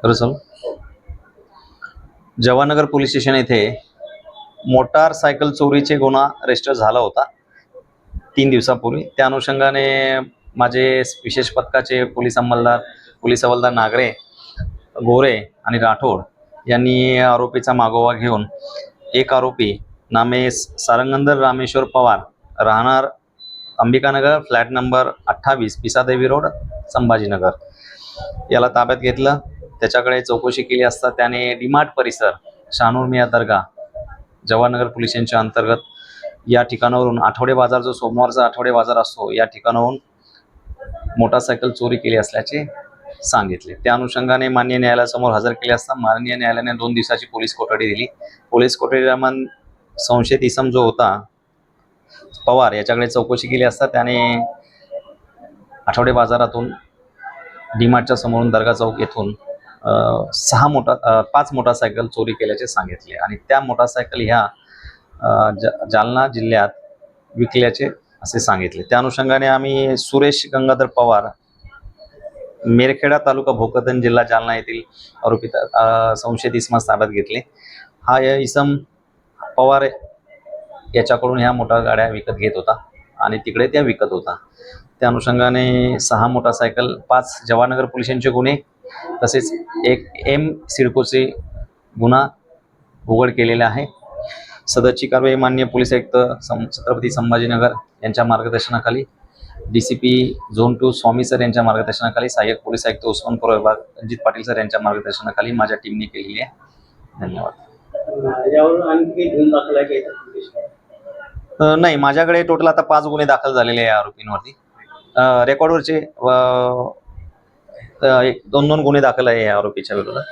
Russell Jawahar Nagar police station येथे motorcycle चोरीचे गुन्हा रजिस्टर झाला होता 3 दिवसापूर्वी। त्या अनुषंगाने माझे विशेष पथकाचे पोलीस हवालदार नागरे, गोरे आणि राठोड यांनी आरोपीचा मागोवा घेऊन एक आरोपी नामे सारंगंदर रामेश्वर पवार, राहणार Ambikanagar, flat number 28, Pisadevi road, Sambhajinagar याला ताब्यात घेतलं। त्याच्याकडे चौकशी केली असता त्याने डीमार्ट परिसर, शानूर मिया दर्गा, जवाहरनगर पोलीस स्टेशनच्या अंतर्गत या ठिकाणावरून आठवडे बाजार, जो सोमवारचा आठवडे बाजार असतो, या ठिकाणाहून मोटारसायकल चोरी केली असल्याचे सांगितले। त्या अनुषंगाने माननीय न्यायालयासमोर हजर केले असता माननीय न्यायालयाने 2 दिवसाची पोलीस कोठडी दिली। पोलीस कोठडीदरम्यान संशयित इसम जो होता पवार याच्याकडे चौकशी केली असता त्याने आठवडे बाजारातून डीमार्टच्या समोरून दर्गा चौक येथून 5 मोटारसायकल चोरी केल्याचे सांगितले आणि त्या मोटारसायकल ह्या जालना जिल्ह्यात विकल्याचे असे सांगितले। त्या अनुषंगाने आम्ही सुरेश गंगाधर पवार, मेरखेडा तालुका भोकरदन, जिल्हा जालना येथील आरोपी संशयित इसमास ताब्यात घेतले। हा इसम पवार याच्याकडून ह्या मोटार गाड्या विकत घेत होता आणि तिकडे त्या विकत होता। त्या अनुषंगाने 6 मोटारसायकल, 5 जवाहरनगर पोलीस स्टेशनचे गुन्हे तसेच एक सिडकोचे गुन्हा उघड केलेला आहे। सदरची कारवाई माननीय पोलीस आयुक्त छत्रपती संभाजीनगर यांच्या मार्गदर्शनाखाली, DCP झोन 2 स्वामी सर यांच्या मार्गदर्शनाखाली, सहाय्यक पोलीस आयुक्त उस्मानपूर विभाग रणजित पाटील सर यांच्या मार्गदर्शनाखाली माझ्या टीमने केलेली आहे। धन्यवाद। नाही, माझ्याकडे टोटल आता 5 गुन्हे दाखल झालेले आहे आरोपींवरती। रेकॉर्डवरचे 2 गुन्हे दाखल आहे या आरोपीच्या विरोधात।